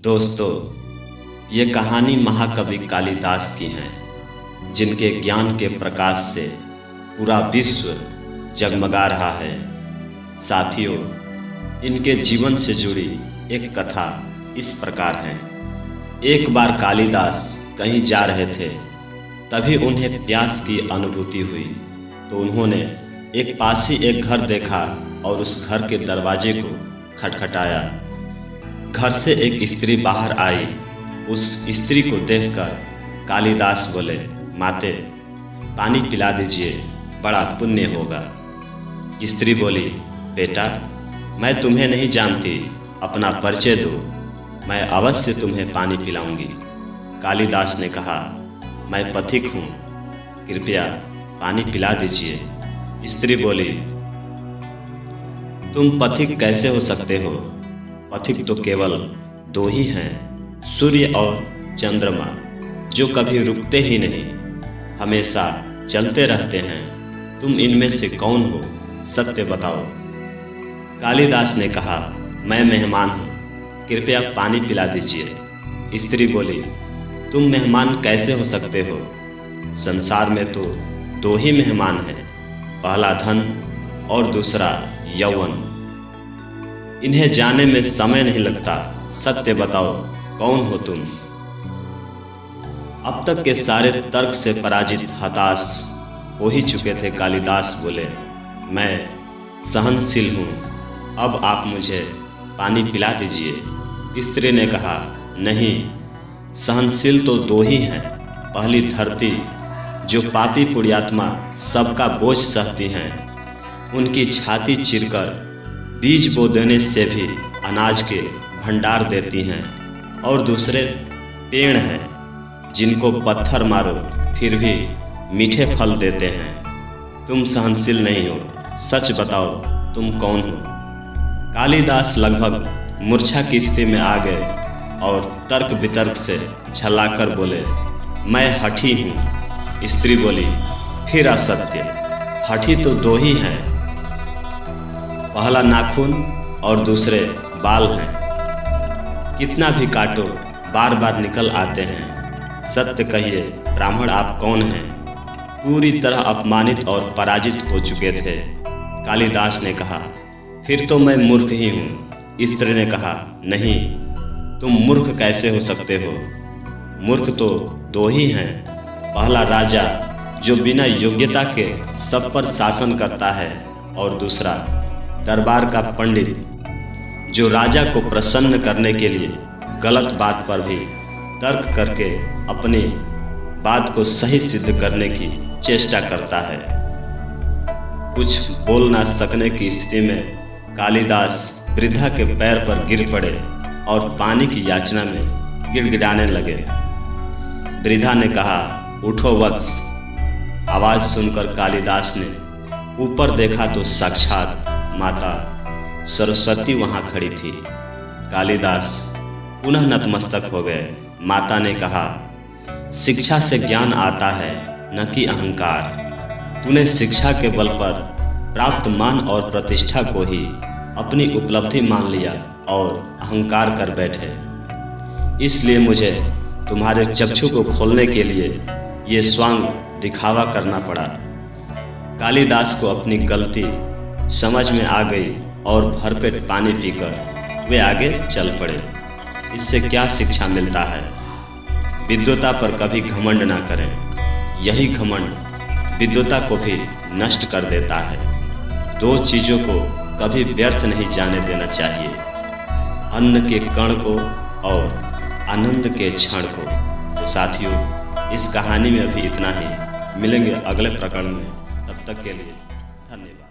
दोस्तों, ये कहानी महाकवि कालिदास की है, जिनके ज्ञान के प्रकाश से पूरा विश्व जगमगा रहा है। साथियों, इनके जीवन से जुड़ी एक कथा इस प्रकार है। एक बार कालिदास कहीं जा रहे थे, तभी उन्हें प्यास की अनुभूति हुई, तो उन्होंने एक पास ही एक घर देखा और उस घर के दरवाजे को खटखटाया। घर से एक स्त्री बाहर आई। उस स्त्री को देखकर कालिदास बोले, माते, पानी पिला दीजिए, बड़ा पुण्य होगा। स्त्री बोली, बेटा, मैं तुम्हें नहीं जानती, अपना परिचय दो, मैं अवश्य तुम्हें पानी पिलाऊंगी। कालिदास ने कहा, मैं पथिक हूँ, कृपया पानी पिला दीजिए। स्त्री बोली, तुम पथिक कैसे हो सकते हो? पथिक तो केवल दो ही हैं, सूर्य और चंद्रमा, जो कभी रुकते ही नहीं, हमेशा चलते रहते हैं। तुम इनमें से कौन हो? सत्य बताओ। कालिदास ने कहा, मैं मेहमान हूँ, कृपया पानी पिला दीजिए। स्त्री बोली, तुम मेहमान कैसे हो सकते हो? संसार में तो दो ही मेहमान हैं, पहला धन और दूसरा यौवन। इन्हें जाने में समय नहीं लगता, सत्य बताओ, कौन हो तुम? अब तक के सारे तर्क से पराजित हताश हो ही चुके थे कालिदास बोले, मैं सहनशील हूँ, अब आप मुझे पानी पिला दीजिए। स्त्री ने कहा, नहीं, सहनशील तो दो ही हैं, पहली धरती, जो पापी पुण्यात्मा सबका बोझ सहती हैं, उनकी छाती चीरकर बीज बो देने से भी अनाज के भंडार देती हैं, और दूसरे पेड़ हैं, जिनको पत्थर मारो फिर भी मीठे फल देते हैं। तुम सहनशील नहीं हो, सच बताओ, तुम कौन हो? कालिदास लगभग मूर्छा की स्थिति में आ गए और तर्क वितर्क से झल्लाकर बोले, मैं हठी हूँ। स्त्री बोली, फिर असत्य, हठी तो दो ही हैं, पहला नाखून और दूसरे बाल हैं, कितना भी काटो बार बार निकल आते हैं। सत्य कहिए, ब्राह्मण आप कौन हैं? पूरी तरह अपमानित और पराजित हो चुके थे। कालिदास ने कहा, फिर तो मैं मूर्ख ही हूँ। स्त्री ने कहा, नहीं, तुम मूर्ख कैसे हो सकते हो? मूर्ख तो दो ही हैं, पहला राजा, जो बिना योग्यता के सब पर शासन करता है, और दूसरा दरबार का पंडित, जो राजा को प्रसन्न करने के लिए गलत बात पर भी तर्क करके अपनी बात को सही सिद्ध करने की चेष्टा करता है। कुछ बोल ना सकने की स्थिति में कालिदास वृद्धा के पैर पर गिर पड़े और पानी की याचना में गिड़गिड़ाने लगे। वृद्धा ने कहा, उठो वत्स। आवाज सुनकर कालिदास ने ऊपर देखा तो साक्षात माता सरस्वती वहां खड़ी थी। कालिदास पुनः नतमस्तक हो गए। माता ने कहा, शिक्षा से ज्ञान आता है, न कि अहंकार। तूने शिक्षा के बल पर प्राप्त मान और प्रतिष्ठा को ही अपनी उपलब्धि मान लिया और अहंकार कर बैठे। इसलिए मुझे तुम्हारे चक्षु को खोलने के लिए ये स्वांग दिखावा करना पड़ा। कालिदास को अपनी गलती समझ में आ गई और भरपेट पानी पीकर वे आगे चल पड़े। इससे क्या शिक्षा मिलता है? विद्वता पर कभी घमंड ना करें, यही घमंड विद्वता को भी नष्ट कर देता है। दो चीजों को कभी व्यर्थ नहीं जाने देना चाहिए, अन्न के कण को और आनंद के क्षण को। तो साथियों, इस कहानी में अभी इतना ही, मिलेंगे अगले प्रकरण में, तब तक के लिए धन्यवाद।